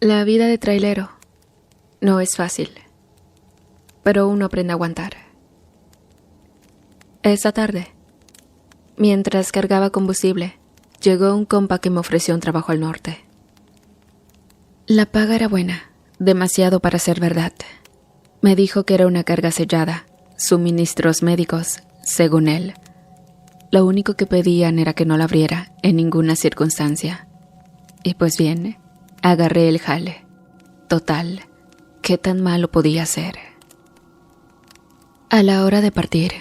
La vida de trailero no es fácil, pero uno aprende a aguantar. Esa tarde, mientras cargaba combustible, llegó un compa que me ofreció un trabajo al norte. La paga era buena, demasiado para ser verdad. Me dijo que era una carga sellada, suministros médicos, según él. Lo único que pedían era que no la abriera en ninguna circunstancia. Y pues bien, agarré el jale. Total, ¿qué tan malo podía ser? A la hora de partir,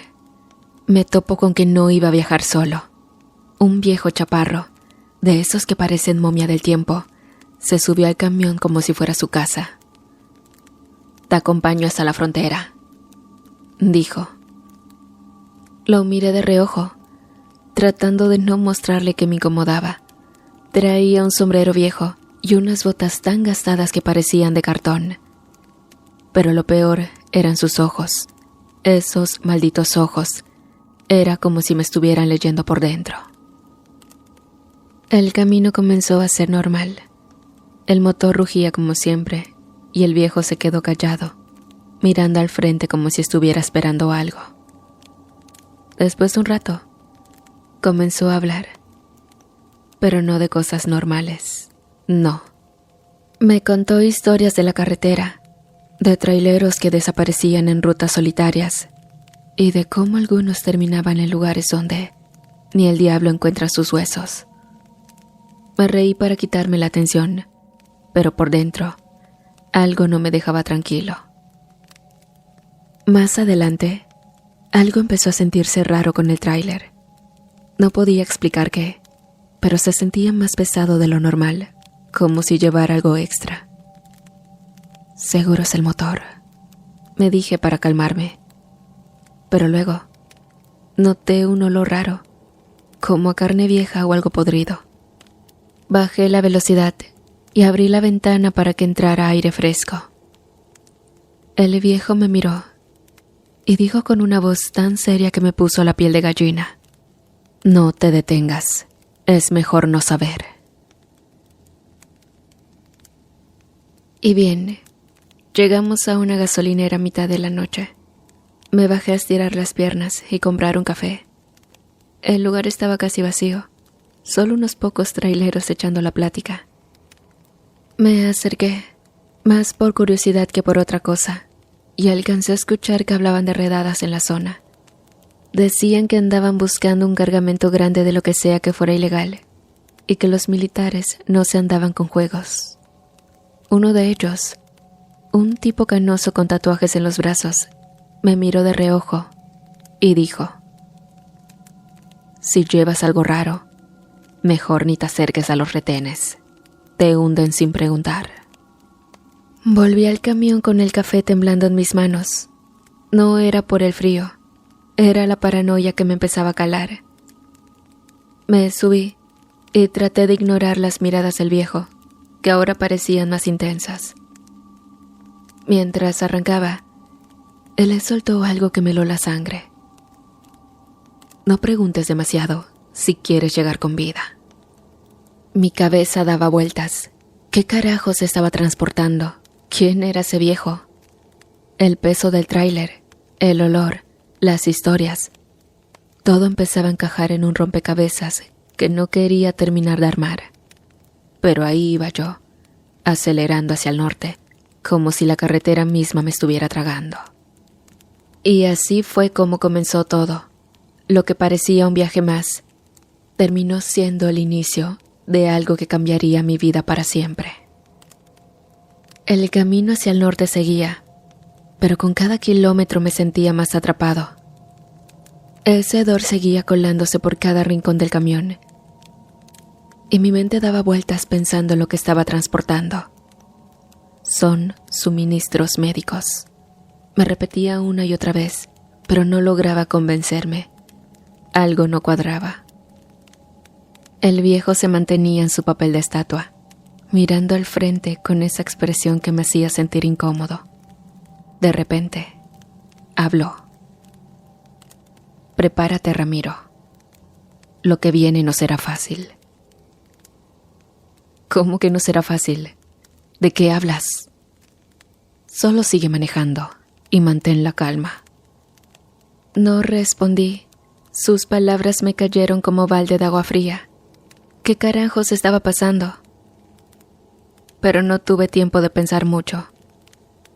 me topo con que no iba a viajar solo. Un viejo chaparro, de esos que parecen momia del tiempo, se subió al camión como si fuera su casa. «Te acompaño hasta la frontera», dijo. Lo miré de reojo, tratando de no mostrarle que me incomodaba. Traía un sombrero viejo y unas botas tan gastadas que parecían de cartón. Pero lo peor eran sus ojos. Esos malditos ojos. Era como si me estuvieran leyendo por dentro. El camino comenzó a ser normal. El motor rugía como siempre y el viejo se quedó callado, mirando al frente como si estuviera esperando algo. Después de un rato, comenzó a hablar. Pero no de cosas normales, no. Me contó historias de la carretera, de traileros que desaparecían en rutas solitarias y de cómo algunos terminaban en lugares donde ni el diablo encuentra sus huesos. Me reí para quitarme la atención, pero por dentro algo no me dejaba tranquilo. Más adelante, algo empezó a sentirse raro con el tráiler. No podía explicar qué, pero se sentía más pesado de lo normal, como si llevara algo extra. Seguro es el motor, me dije para calmarme. Pero luego, noté un olor raro, como a carne vieja o algo podrido. Bajé la velocidad y abrí la ventana para que entrara aire fresco. El viejo me miró y dijo con una voz tan seria que me puso la piel de gallina: «No te detengas. Es mejor no saber». Y bien, llegamos a una gasolinera a mitad de la noche. Me bajé a estirar las piernas y comprar un café. El lugar estaba casi vacío, solo unos pocos traileros echando la plática. Me acerqué, más por curiosidad que por otra cosa, y alcancé a escuchar que hablaban de redadas en la zona. Decían que andaban buscando un cargamento grande de lo que sea que fuera ilegal, y que los militares no se andaban con juegos. Uno de ellos, un tipo canoso con tatuajes en los brazos, me miró de reojo y dijo: «Si llevas algo raro, mejor ni te acerques a los retenes. Te hunden sin preguntar». Volví al camión con el café temblando en mis manos. No era por el frío. Era la paranoia que me empezaba a calar. Me subí y traté de ignorar las miradas del viejo, que ahora parecían más intensas. Mientras arrancaba, él soltó algo que me heló la sangre. «No preguntes demasiado si quieres llegar con vida». Mi cabeza daba vueltas. ¿Qué carajos estaba transportando? ¿Quién era ese viejo? El peso del tráiler, el olor, las historias. Todo empezaba a encajar en un rompecabezas que no quería terminar de armar. Pero ahí iba yo, acelerando hacia el norte, como si la carretera misma me estuviera tragando. Y así fue como comenzó todo. Lo que parecía un viaje más, terminó siendo el inicio de algo que cambiaría mi vida para siempre. El camino hacia el norte seguía, pero con cada kilómetro me sentía más atrapado. Ese hedor seguía colándose por cada rincón del camión, y mi mente daba vueltas pensando en lo que estaba transportando. Son suministros médicos. Me repetía una y otra vez, pero no lograba convencerme. Algo no cuadraba. El viejo se mantenía en su papel de estatua, mirando al frente con esa expresión que me hacía sentir incómodo. De repente, habló: «Prepárate, Ramiro. Lo que viene no será fácil». «¿Cómo que no será fácil? ¿De qué hablas? Solo sigue manejando y mantén la calma. No respondí. Sus palabras me cayeron como balde de agua fría. ¿Qué carajos estaba pasando? Pero no tuve tiempo de pensar mucho.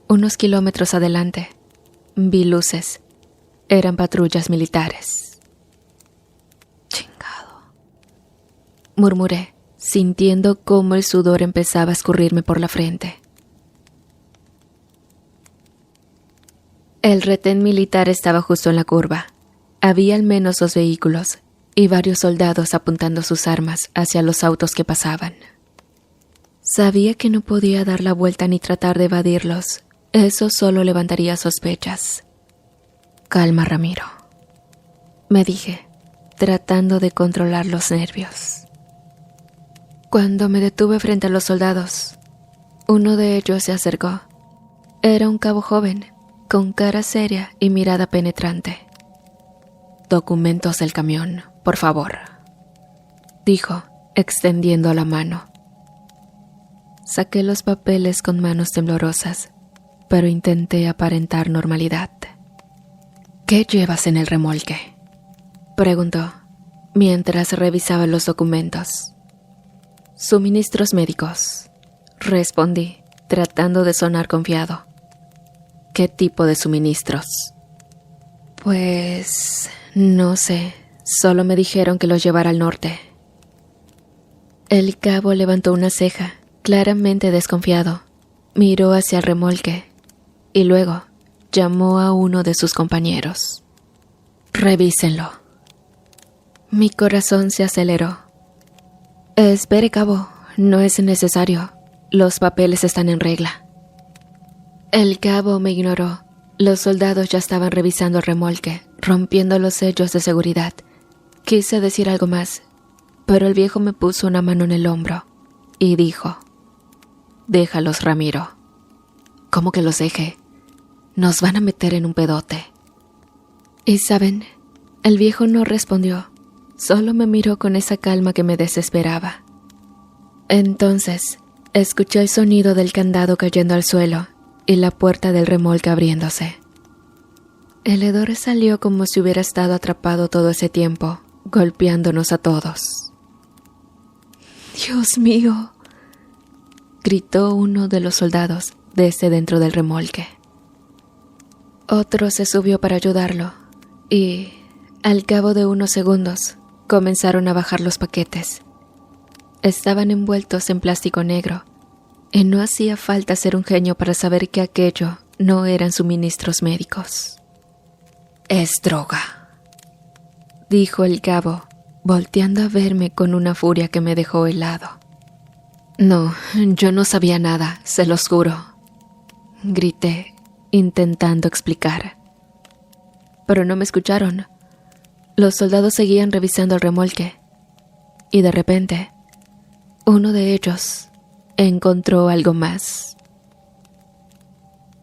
Unos kilómetros adelante, vi luces. Eran patrullas militares. Chingado, murmuré, sintiendo cómo el sudor empezaba a escurrirme por la frente. El retén militar estaba justo en la curva. Había al menos 2 vehículos y varios soldados apuntando sus armas hacia los autos que pasaban. Sabía que no podía dar la vuelta ni tratar de evadirlos. Eso solo levantaría sospechas. Calma, Ramiro, me dije, tratando de controlar los nervios. Cuando me detuve frente a los soldados, uno de ellos se acercó. Era un cabo joven, con cara seria y mirada penetrante. «Documentos del camión, por favor», dijo, extendiendo la mano. Saqué los papeles con manos temblorosas, pero intenté aparentar normalidad. «¿Qué llevas en el remolque?», preguntó, mientras revisaba los documentos. «Suministros médicos», respondí, tratando de sonar confiado. «¿Qué tipo de suministros?». «Pues... no sé, solo me dijeron que los llevara al norte». El cabo levantó una ceja, claramente desconfiado. Miró hacia el remolque y luego llamó a uno de sus compañeros. «Revísenlo». Mi corazón se aceleró. «Espere, cabo, no es necesario. Los papeles están en regla». El cabo me ignoró. Los soldados ya estaban revisando el remolque, rompiendo los sellos de seguridad. Quise decir algo más, pero el viejo me puso una mano en el hombro y dijo: «Déjalos, Ramiro». «¿Cómo que los deje? Nos van a meter en un pedote». Y saben, el viejo no respondió, solo me miró con esa calma que me desesperaba. Entonces, escuché el sonido del candado cayendo al suelo y la puerta del remolque abriéndose. El hedor salió como si hubiera estado atrapado todo ese tiempo, golpeándonos a todos. «Dios mío», gritó uno de los soldados desde dentro del remolque. Otro se subió para ayudarlo y, al cabo de unos segundos, comenzaron a bajar los paquetes. Estaban envueltos en plástico negro y no hacía falta ser un genio para saber que aquello no eran suministros médicos. «Es droga», dijo el cabo, volteando a verme con una furia que me dejó helado. «No, yo no sabía nada, se los juro», grité, intentando explicar. Pero no me escucharon. Los soldados seguían revisando el remolque y de repente, uno de ellos encontró algo más.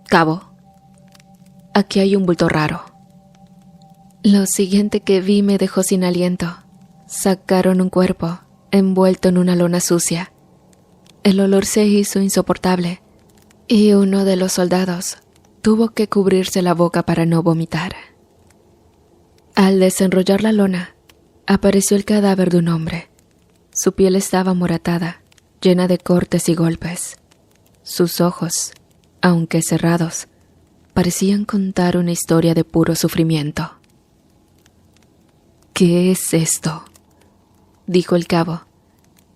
«Cabo, aquí hay un bulto raro». Lo siguiente que vi me dejó sin aliento. Sacaron un cuerpo envuelto en una lona sucia. El olor se hizo insoportable y uno de los soldados tuvo que cubrirse la boca para no vomitar. Al desenrollar la lona, apareció el cadáver de un hombre. Su piel estaba amoratada, llena de cortes y golpes. Sus ojos, aunque cerrados, parecían contar una historia de puro sufrimiento. «¿Qué es esto?», dijo el cabo,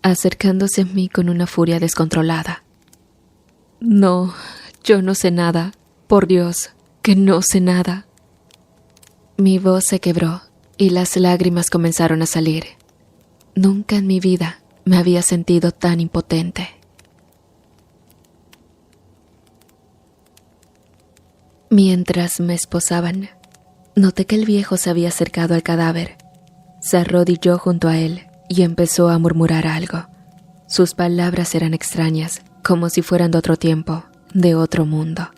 acercándose a mí con una furia descontrolada. «No, yo no sé nada, por Dios, que no sé nada». Mi voz se quebró y las lágrimas comenzaron a salir. Nunca en mi vida me había sentido tan impotente. Mientras me esposaban, noté que el viejo se había acercado al cadáver. Se arrodilló junto a él y empezó a murmurar algo. Sus palabras eran extrañas, como si fueran de otro tiempo, de otro mundo.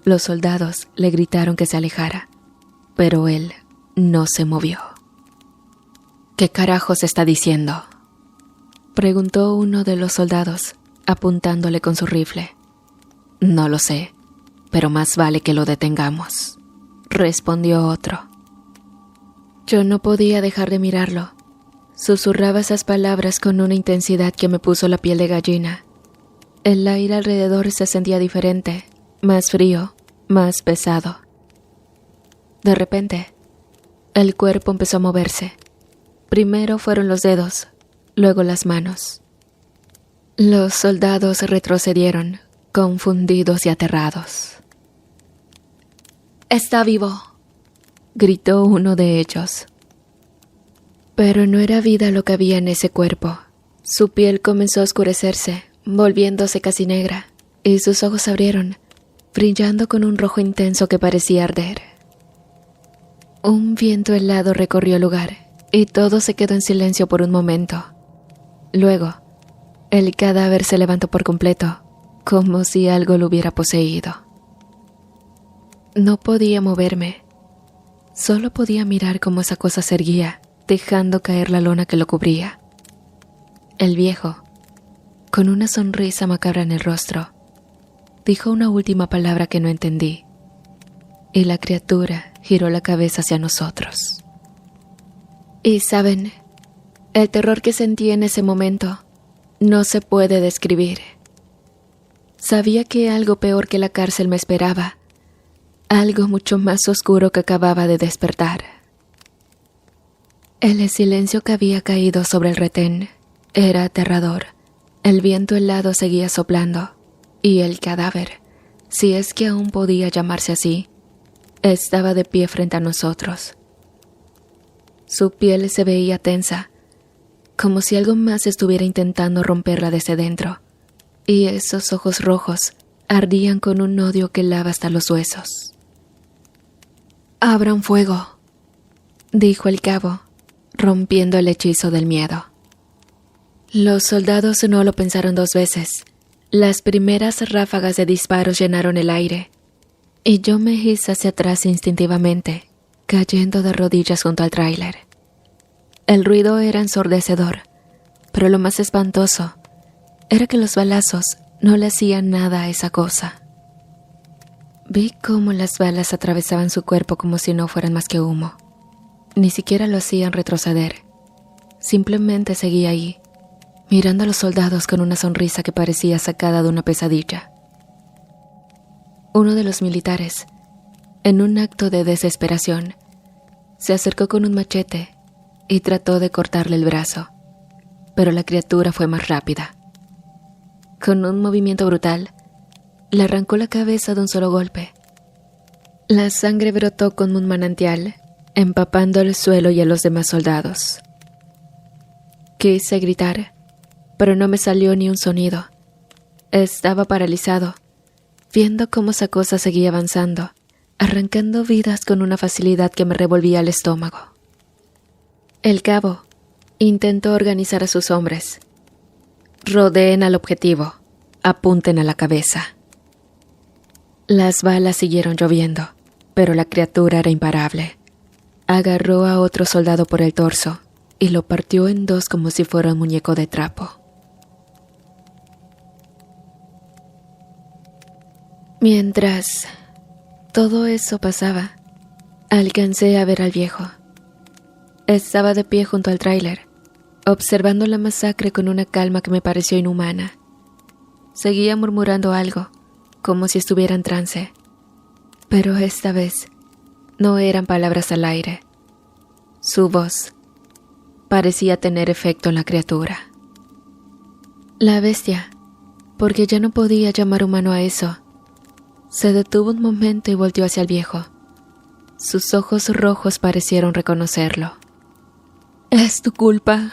Los soldados le gritaron que se alejara, pero él no se movió. «¿Qué carajos está diciendo?», preguntó uno de los soldados, apuntándole con su rifle. «No lo sé, pero más vale que lo detengamos», respondió otro. Yo no podía dejar de mirarlo. Susurraba esas palabras con una intensidad que me puso la piel de gallina. El aire alrededor se sentía diferente, más frío, más pesado. De repente, el cuerpo empezó a moverse. Primero fueron los dedos, luego las manos. Los soldados retrocedieron, confundidos y aterrados. «¡Está vivo!», gritó uno de ellos. Pero no era vida lo que había en ese cuerpo. Su piel comenzó a oscurecerse, volviéndose casi negra, y sus ojos se abrieron, brillando con un rojo intenso que parecía arder. Un viento helado recorrió el lugar, y todo se quedó en silencio por un momento. Luego, el cadáver se levantó por completo, como si algo lo hubiera poseído. No podía moverme. Solo podía mirar cómo esa cosa se erguía, dejando caer la lona que lo cubría. El viejo, con una sonrisa macabra en el rostro, dijo una última palabra que no entendí, y la criatura giró la cabeza hacia nosotros. Y saben, el terror que sentí en ese momento no se puede describir. Sabía que algo peor que la cárcel me esperaba, algo mucho más oscuro que acababa de despertar. El silencio que había caído sobre el retén era aterrador. El viento helado seguía soplando, y el cadáver, si es que aún podía llamarse así, estaba de pie frente a nosotros. Su piel se veía tensa, como si algo más estuviera intentando romperla desde dentro, y esos ojos rojos ardían con un odio que lava hasta los huesos. «Abran fuego», dijo el cabo, rompiendo el hechizo del miedo. Los soldados no lo pensaron dos veces. Las primeras ráfagas de disparos llenaron el aire, y yo me hice hacia atrás instintivamente, cayendo de rodillas junto al tráiler. El ruido era ensordecedor, pero lo más espantoso era que los balazos no le hacían nada a esa cosa. Vi cómo las balas atravesaban su cuerpo como si no fueran más que humo. Ni siquiera lo hacían retroceder. Simplemente seguía ahí, mirando a los soldados con una sonrisa que parecía sacada de una pesadilla. Uno de los militares, en un acto de desesperación, se acercó con un machete y trató de cortarle el brazo, pero la criatura fue más rápida. Con un movimiento brutal, le arrancó la cabeza de un solo golpe. La sangre brotó como un manantial, empapando el suelo y a los demás soldados. Quise gritar, pero no me salió ni un sonido. Estaba paralizado, viendo cómo esa cosa seguía avanzando, arrancando vidas con una facilidad que me revolvía el estómago. El cabo intentó organizar a sus hombres. «Rodeen al objetivo, apunten a la cabeza». Las balas siguieron lloviendo, pero la criatura era imparable. Agarró a otro soldado por el torso y lo partió en dos como si fuera un muñeco de trapo. Mientras todo eso pasaba, alcancé a ver al viejo. Estaba de pie junto al tráiler, observando la masacre con una calma que me pareció inhumana. Seguía murmurando algo, como si estuviera en trance, pero esta vez no eran palabras al aire. Su voz parecía tener efecto en la criatura. La bestia, porque ya no podía llamar humano a eso, se detuvo un momento y volteó hacia el viejo. Sus ojos rojos parecieron reconocerlo. «Es tu culpa»,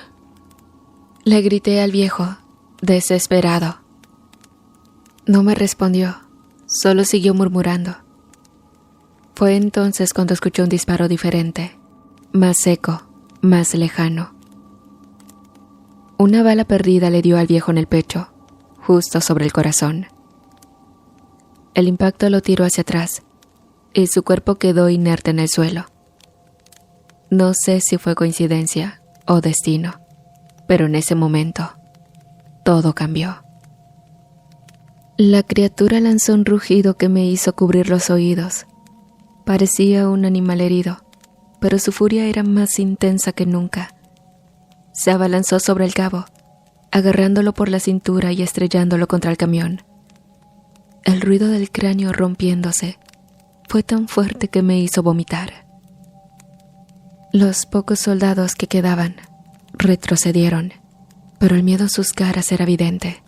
le grité al viejo, desesperado. No me respondió, solo siguió murmurando. Fue entonces cuando escuché un disparo diferente, más seco, más lejano. Una bala perdida le dio al viejo en el pecho, justo sobre el corazón. El impacto lo tiró hacia atrás, y su cuerpo quedó inerte en el suelo. No sé si fue coincidencia o destino, pero en ese momento, todo cambió. La criatura lanzó un rugido que me hizo cubrir los oídos. Parecía un animal herido, pero su furia era más intensa que nunca. Se abalanzó sobre el cabo, agarrándolo por la cintura y estrellándolo contra el camión. El ruido del cráneo rompiéndose fue tan fuerte que me hizo vomitar. Los pocos soldados que quedaban retrocedieron, pero el miedo en sus caras era evidente.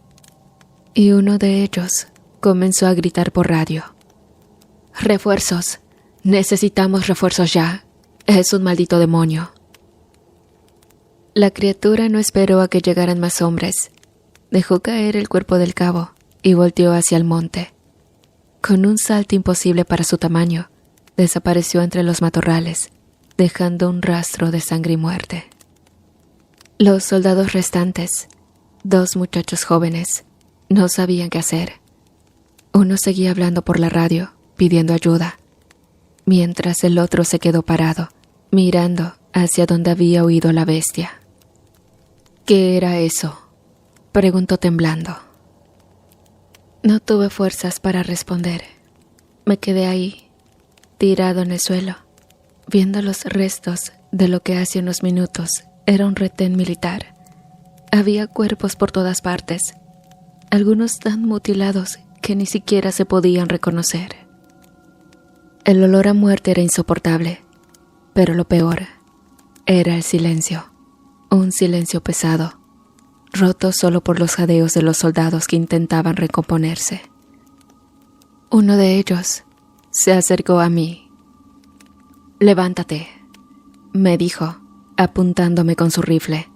Y uno de ellos comenzó a gritar por radio. «¡Refuerzos! Necesitamos refuerzos ya. Es un maldito demonio». La criatura no esperó a que llegaran más hombres. Dejó caer el cuerpo del cabo y volteó hacia el monte. Con un salto imposible para su tamaño, desapareció entre los matorrales, dejando un rastro de sangre y muerte. Los soldados restantes, 2 muchachos jóvenes, no sabían qué hacer. Uno seguía hablando por la radio, pidiendo ayuda, mientras el otro se quedó parado, mirando hacia donde había huido la bestia. «¿Qué era eso?», preguntó temblando. No tuve fuerzas para responder. Me quedé ahí, tirado en el suelo, viendo los restos de lo que hace unos minutos era un retén militar. Había cuerpos por todas partes, algunos tan mutilados que ni siquiera se podían reconocer. El olor a muerte era insoportable, pero lo peor era el silencio, un silencio pesado, roto solo por los jadeos de los soldados que intentaban recomponerse. Uno de ellos se acercó a mí. «Levántate», me dijo, apuntándome con su rifle.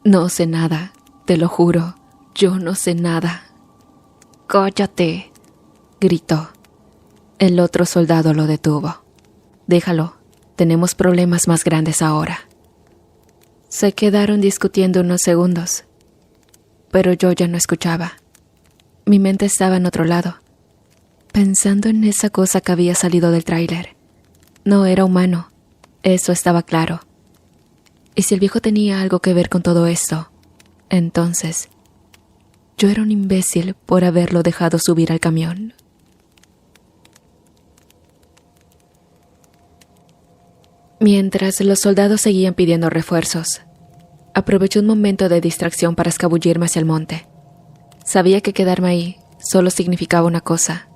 «No sé nada, te lo juro, yo no sé nada». «¡Cállate!», gritó. El otro soldado lo detuvo. «Déjalo, tenemos problemas más grandes ahora». Se quedaron discutiendo unos segundos, pero yo ya no escuchaba. Mi mente estaba en otro lado, pensando en esa cosa que había salido del tráiler. No era humano, eso estaba claro. Y si el viejo tenía algo que ver con todo esto, entonces yo era un imbécil por haberlo dejado subir al camión. Mientras los soldados seguían pidiendo refuerzos, aproveché un momento de distracción para escabullirme hacia el monte. Sabía que quedarme ahí solo significaba una cosa: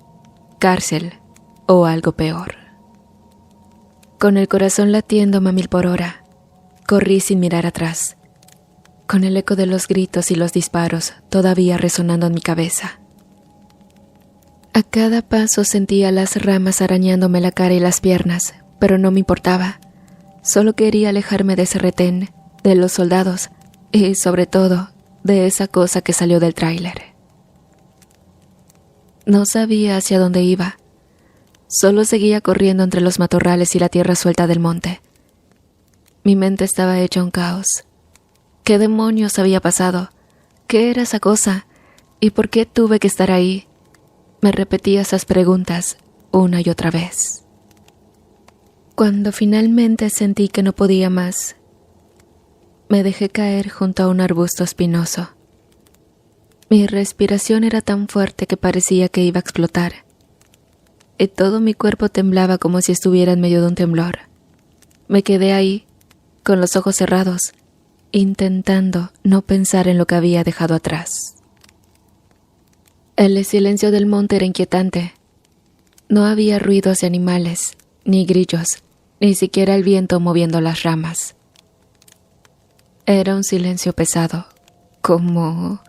cárcel o algo peor. Con el corazón latiendo a 1000 por hora, corrí sin mirar atrás, con el eco de los gritos y los disparos todavía resonando en mi cabeza. A cada paso sentía las ramas arañándome la cara y las piernas, pero no me importaba. Solo quería alejarme de ese retén, de los soldados y, sobre todo, de esa cosa que salió del tráiler. No sabía hacia dónde iba. Solo seguía corriendo entre los matorrales y la tierra suelta del monte. Mi mente estaba hecha un caos. ¿Qué demonios había pasado? ¿Qué era esa cosa? ¿Y por qué tuve que estar ahí? Me repetía esas preguntas una y otra vez. Cuando finalmente sentí que no podía más, me dejé caer junto a un arbusto espinoso. Mi respiración era tan fuerte que parecía que iba a explotar, y todo mi cuerpo temblaba como si estuviera en medio de un temblor. Me quedé ahí, con los ojos cerrados, intentando no pensar en lo que había dejado atrás. El silencio del monte era inquietante. No había ruidos de animales, ni grillos, ni siquiera el viento moviendo las ramas. Era un silencio pesado, como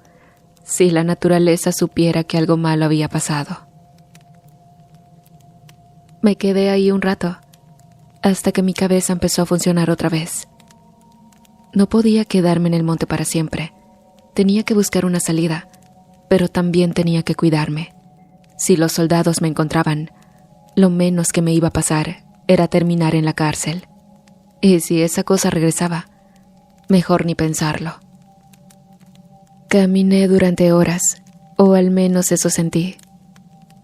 si la naturaleza supiera que algo malo había pasado. Me quedé ahí un rato, hasta que mi cabeza empezó a funcionar otra vez. No podía quedarme en el monte para siempre. Tenía que buscar una salida, pero también tenía que cuidarme. Si los soldados me encontraban, lo menos que me iba a pasar era terminar en la cárcel. Y si esa cosa regresaba, mejor ni pensarlo. Caminé durante horas, o al menos eso sentí.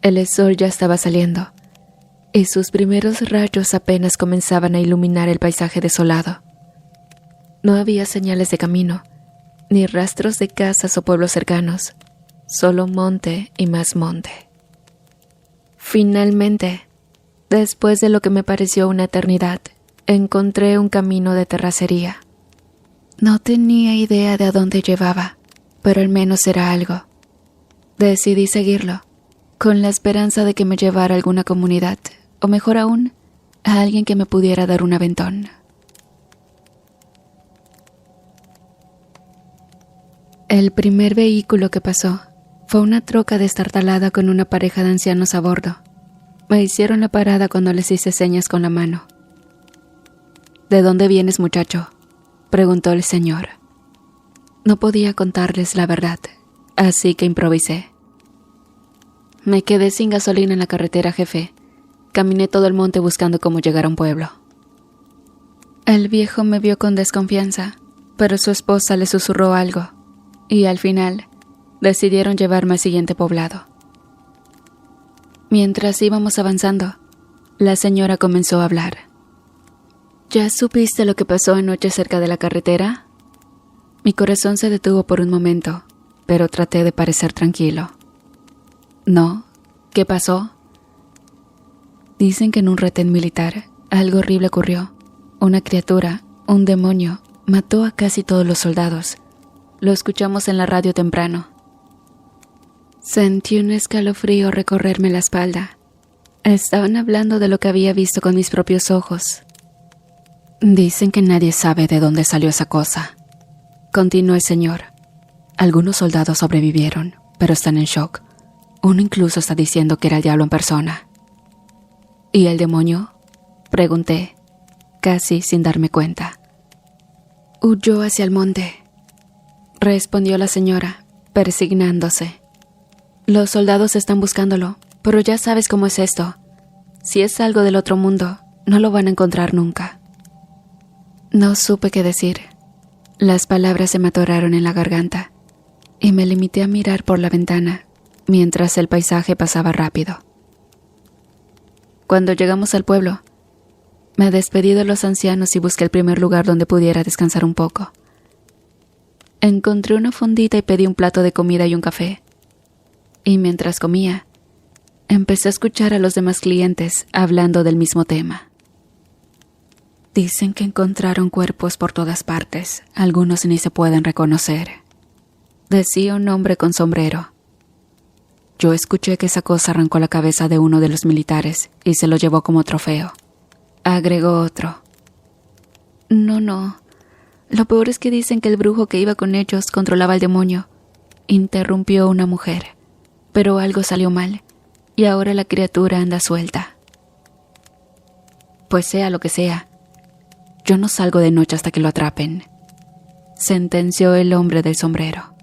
El sol ya estaba saliendo, y sus primeros rayos apenas comenzaban a iluminar el paisaje desolado. No había señales de camino, ni rastros de casas o pueblos cercanos. Solo monte y más monte. Finalmente, después de lo que me pareció una eternidad, encontré un camino de terracería. No tenía idea de a dónde llevaba, pero al menos era algo. Decidí seguirlo, con la esperanza de que me llevara a alguna comunidad, o mejor aún, a alguien que me pudiera dar un aventón. El primer vehículo que pasó fue una troca destartalada con una pareja de ancianos a bordo. Me hicieron la parada cuando les hice señas con la mano. ¿De dónde vienes, muchacho?, preguntó el señor. No podía contarles la verdad, así que improvisé. Me quedé sin gasolina en la carretera, jefe. Caminé todo el monte buscando cómo llegar a un pueblo. El viejo me vio con desconfianza, pero su esposa le susurró algo, y al final decidieron llevarme al siguiente poblado. Mientras íbamos avanzando, la señora comenzó a hablar. ¿Ya supiste lo que pasó anoche cerca de la carretera? Mi corazón se detuvo por un momento, pero traté de parecer tranquilo. No, ¿qué pasó? Dicen que en un retén militar algo horrible ocurrió. Una criatura, un demonio, mató a casi todos los soldados. Lo escuchamos en la radio temprano. Sentí un escalofrío recorrerme la espalda. Estaban hablando de lo que había visto con mis propios ojos. Dicen que nadie sabe de dónde salió esa cosa, continuó el señor. Algunos soldados sobrevivieron, pero están en shock. Uno incluso está diciendo que era el diablo en persona. ¿Y el demonio?, pregunté, casi sin darme cuenta. Huyó hacia el monte, respondió la señora, persignándose. Los soldados están buscándolo, pero ya sabes cómo es esto. Si es algo del otro mundo, no lo van a encontrar nunca. No supe qué decir. Las palabras se me atoraron en la garganta y me limité a mirar por la ventana mientras el paisaje pasaba rápido. Cuando llegamos al pueblo, me despedí de los ancianos y busqué el primer lugar donde pudiera descansar un poco. Encontré una fondita y pedí un plato de comida y un café. Y mientras comía, empecé a escuchar a los demás clientes hablando del mismo tema. Dicen que encontraron cuerpos por todas partes, algunos ni se pueden reconocer, decía un hombre con sombrero. Yo escuché que esa cosa arrancó la cabeza de uno de los militares y se lo llevó como trofeo, agregó otro. No, lo peor es que dicen que el brujo que iba con ellos controlaba al demonio, interrumpió una mujer, pero algo salió mal y ahora la criatura anda suelta. Pues sea lo que sea, yo no salgo de noche hasta que lo atrapen, sentenció el hombre del sombrero.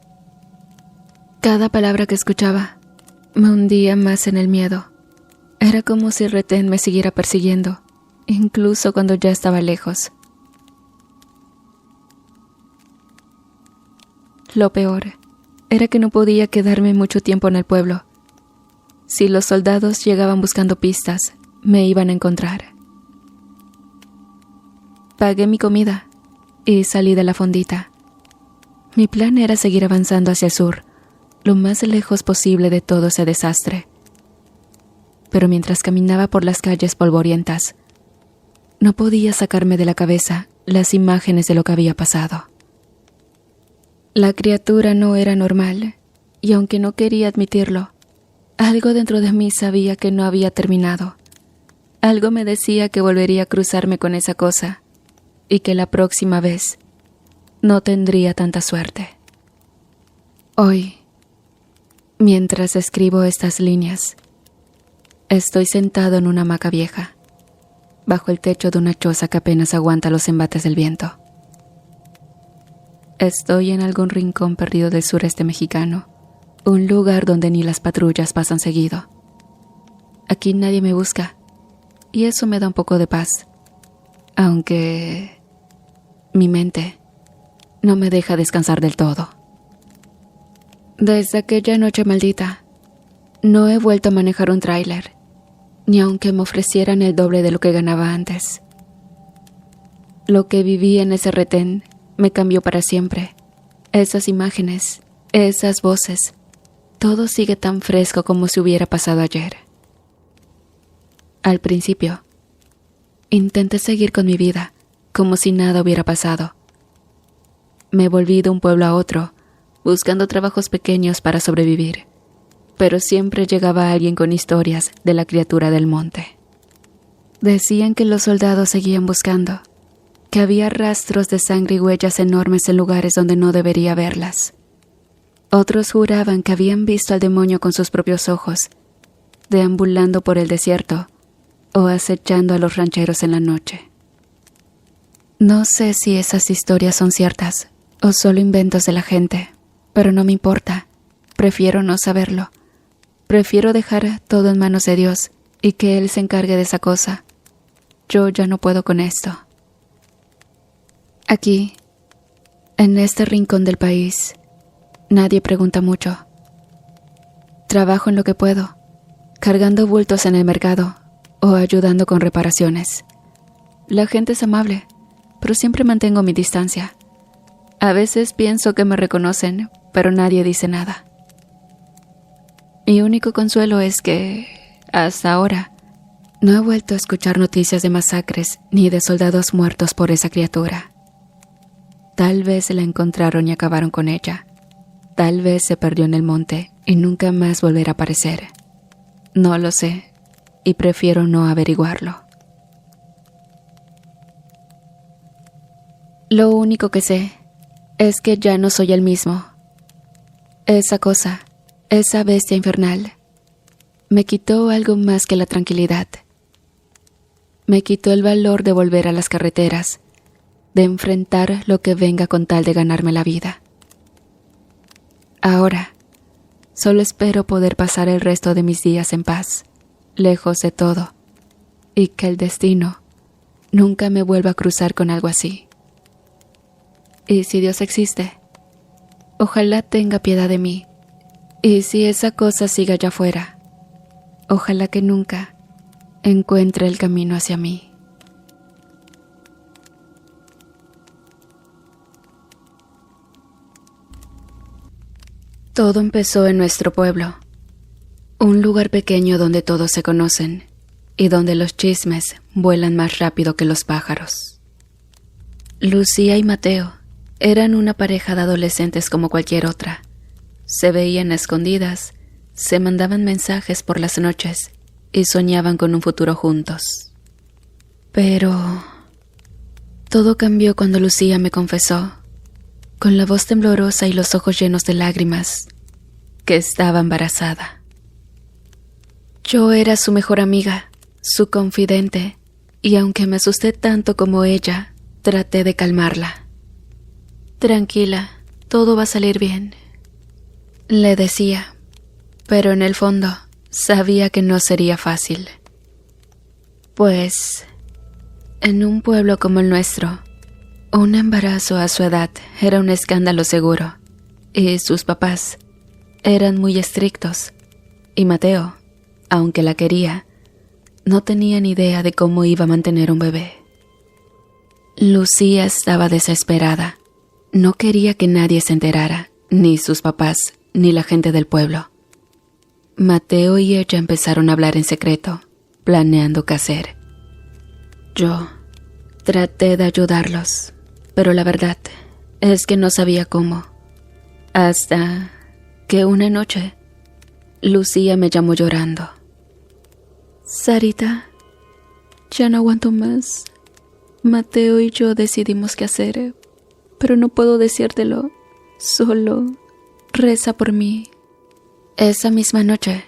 Cada palabra que escuchaba me hundía más en el miedo. Era como si el retén me siguiera persiguiendo, incluso cuando ya estaba lejos. Lo peor era que no podía quedarme mucho tiempo en el pueblo. Si los soldados llegaban buscando pistas, me iban a encontrar. Pagué mi comida y salí de la fondita. Mi plan era seguir avanzando hacia el sur, lo más lejos posible de todo ese desastre. Pero mientras caminaba por las calles polvorientas, no podía sacarme de la cabeza las imágenes de lo que había pasado. La criatura no era normal, y aunque no quería admitirlo, algo dentro de mí sabía que no había terminado. Algo me decía que volvería a cruzarme con esa cosa, y que la próxima vez no tendría tanta suerte. Hoy, mientras escribo estas líneas, estoy sentado en una hamaca vieja, bajo el techo de una choza que apenas aguanta los embates del viento. Estoy en algún rincón perdido del sureste mexicano, un lugar donde ni las patrullas pasan seguido. Aquí nadie me busca, y eso me da un poco de paz, aunque mi mente no me deja descansar del todo. Desde aquella noche maldita, no he vuelto a manejar un tráiler, ni aunque me ofrecieran el doble de lo que ganaba antes. Lo que viví en ese retén me cambió para siempre. Esas imágenes, esas voces, Todo sigue tan fresco como si hubiera pasado ayer. Al principio, intenté seguir con mi vida, como si nada hubiera pasado. Me volví de un pueblo a otro, buscando trabajos pequeños para sobrevivir, pero siempre llegaba alguien con historias de la criatura del monte. Decían que los soldados seguían buscando, que había rastros de sangre y huellas enormes en lugares donde no debería verlas. Otros juraban que habían visto al demonio con sus propios ojos, deambulando por el desierto o acechando a los rancheros en la noche. No sé si esas historias son ciertas o solo inventos de la gente, pero no me importa. Prefiero no saberlo. Prefiero dejar todo en manos de Dios y que Él se encargue de esa cosa. Yo ya no puedo con esto. Aquí, en este rincón del país, nadie pregunta mucho. Trabajo en lo que puedo, cargando bultos en el mercado o ayudando con reparaciones. La gente es amable, pero siempre mantengo mi distancia. A veces pienso que me reconocen, pero nadie dice nada. Mi único consuelo es que, hasta ahora, no he vuelto a escuchar noticias de masacres ni de soldados muertos por esa criatura. Tal vez la encontraron y acabaron con ella. Tal vez se perdió en el monte y nunca más volverá a aparecer. No lo sé, y prefiero no averiguarlo. Lo único que sé es que ya no soy el mismo. Esa cosa, esa bestia infernal, me quitó algo más que la tranquilidad. Me quitó el valor de volver a las carreteras, de enfrentar lo que venga con tal de ganarme la vida. Ahora, solo espero poder pasar el resto de mis días en paz, lejos de todo, y que el destino nunca me vuelva a cruzar con algo así. Y si Dios existe, ojalá tenga piedad de mí, y si esa cosa sigue allá afuera, ojalá que nunca encuentre el camino hacia mí. Todo empezó en nuestro pueblo, un lugar pequeño donde todos se conocen y donde los chismes vuelan más rápido que los pájaros. Lucía y Mateo eran una pareja de adolescentes como cualquier otra. Se veían a escondidas, se mandaban mensajes por las noches y soñaban con un futuro juntos. Pero todo cambió cuando Lucía me confesó, con la voz temblorosa y los ojos llenos de lágrimas, que estaba embarazada. Yo era su mejor amiga, su confidente, y aunque me asusté tanto como ella, traté de calmarla. Tranquila, todo va a salir bien, le decía, pero en el fondo sabía que no sería fácil. Pues, en un pueblo como el nuestro, un embarazo a su edad era un escándalo seguro, y sus papás eran muy estrictos, y Mateo, aunque la quería, no tenía ni idea de cómo iba a mantener un bebé. Lucía estaba desesperada. No quería que nadie se enterara, ni sus papás, ni la gente del pueblo. Mateo y ella empezaron a hablar en secreto, planeando qué hacer. Yo traté de ayudarlos, pero la verdad es que no sabía cómo. Hasta que una noche, Lucía me llamó llorando. Sarita, ya no aguanto más. Mateo y yo decidimos qué hacer, pero no puedo decírtelo. Solo reza por mí. Esa misma noche,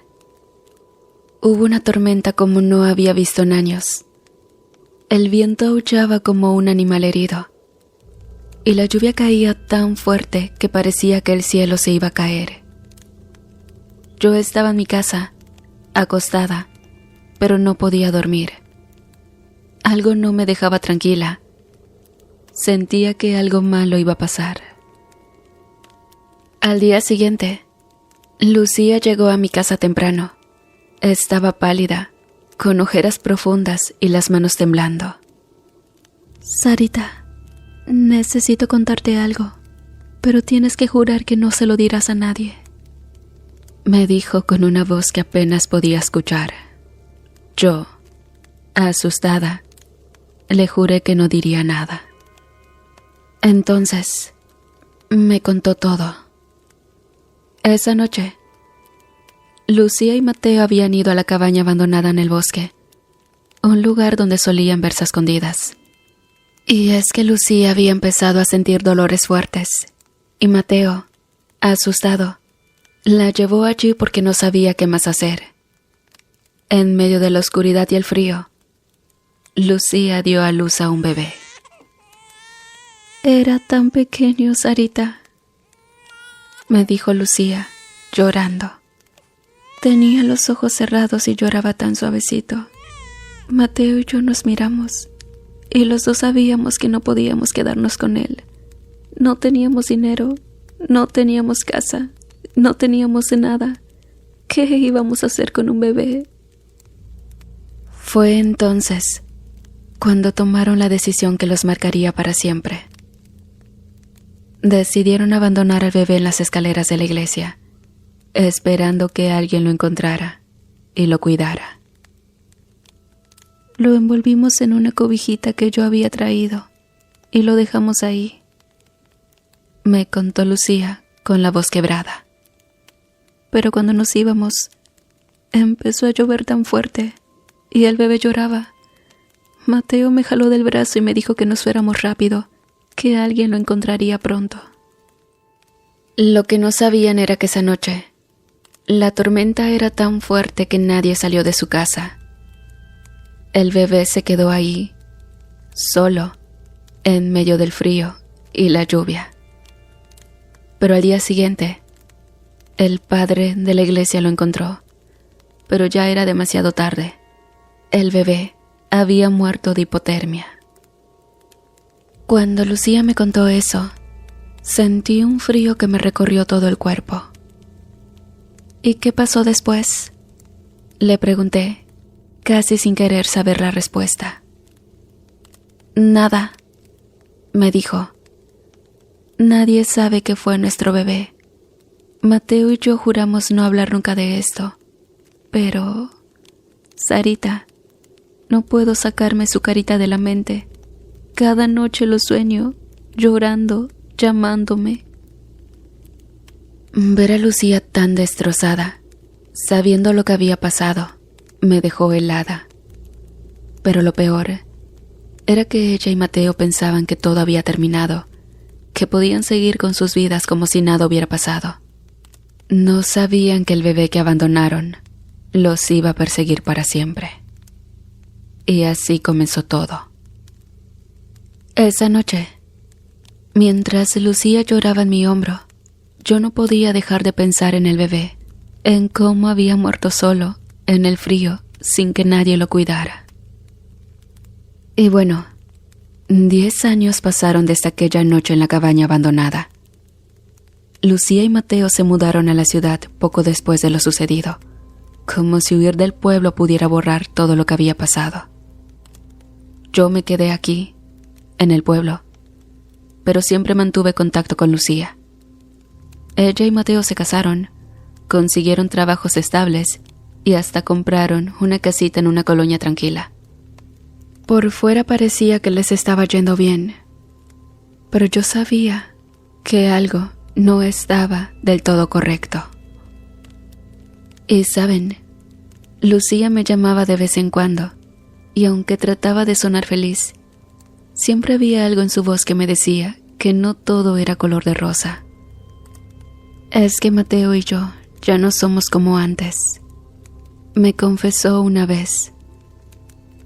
hubo una tormenta como no había visto en años. El viento aullaba como un animal herido, y la lluvia caía tan fuerte que parecía que el cielo se iba a caer. Yo estaba en mi casa, acostada, pero no podía dormir. Algo no me dejaba tranquila. Sentía que algo malo iba a pasar. Al día siguiente, Lucía llegó a mi casa temprano. Estaba pálida, con ojeras profundas y las manos temblando. Sarita, necesito contarte algo, pero tienes que jurar que no se lo dirás a nadie. me dijo con una voz que apenas podía escuchar. Yo, asustada, le juré que no diría nada. Entonces, me contó todo. Esa noche, Lucía y Mateo habían ido a la cabaña abandonada en el bosque, un lugar donde solían verse a escondidas. Y es que Lucía había empezado a sentir dolores fuertes, y Mateo, asustado, la llevó allí porque no sabía qué más hacer. En medio de la oscuridad y el frío, Lucía dio a luz a un bebé. Era tan pequeño, Sarita, me dijo Lucía, llorando. Tenía los ojos cerrados y lloraba tan suavecito. Mateo y yo nos miramos, y los dos sabíamos que no podíamos quedarnos con él. No teníamos dinero, no teníamos casa, no teníamos nada. ¿Qué íbamos a hacer con un bebé? Fue entonces cuando tomaron la decisión que los marcaría para siempre. Decidieron abandonar al bebé en las escaleras de la iglesia, esperando que alguien lo encontrara y lo cuidara. Lo envolvimos en una cobijita que yo había traído y lo dejamos ahí, me contó Lucía con la voz quebrada. Pero cuando nos íbamos, empezó a llover tan fuerte y el bebé lloraba. Mateo me jaló del brazo y me dijo que nos fuéramos rápido, que alguien lo encontraría pronto. Lo que no sabían era que esa noche, la tormenta era tan fuerte que nadie salió de su casa. El bebé se quedó ahí, solo, en medio del frío y la lluvia. Pero al día siguiente, el padre de la iglesia lo encontró, pero ya era demasiado tarde. El bebé había muerto de hipotermia. Cuando Lucía me contó eso, sentí un frío que me recorrió todo el cuerpo. ¿Y qué pasó después?, le pregunté, casi sin querer saber la respuesta. Nada, me dijo. Nadie sabe qué fue nuestro bebé. Mateo y yo juramos no hablar nunca de esto. Pero, Sarita, no puedo sacarme su carita de la mente. Cada noche lo sueño, llorando, llamándome. Ver a Lucía tan destrozada, sabiendo lo que había pasado, me dejó helada. Pero lo peor era que ella y Mateo pensaban que todo había terminado, que podían seguir con sus vidas como si nada hubiera pasado. No sabían que el bebé que abandonaron los iba a perseguir para siempre. Y así comenzó todo. Esa noche, mientras Lucía lloraba en mi hombro, yo no podía dejar de pensar en el bebé, en cómo había muerto solo, en el frío, sin que nadie lo cuidara. Y bueno, 10 años pasaron desde aquella noche en la cabaña abandonada. Lucía y Mateo se mudaron a la ciudad poco después de lo sucedido, como si huir del pueblo pudiera borrar todo lo que había pasado. Yo me quedé aquí, en el pueblo, pero siempre mantuve contacto con Lucía. Ella y Mateo se casaron, consiguieron trabajos estables y hasta compraron una casita en una colonia tranquila. Por fuera parecía que les estaba yendo bien, pero yo sabía que algo no estaba del todo correcto. Y saben, Lucía me llamaba de vez en cuando, y aunque trataba de sonar feliz, siempre había algo en su voz que me decía que no todo era color de rosa. Es que Mateo y yo ya no somos como antes, me confesó una vez.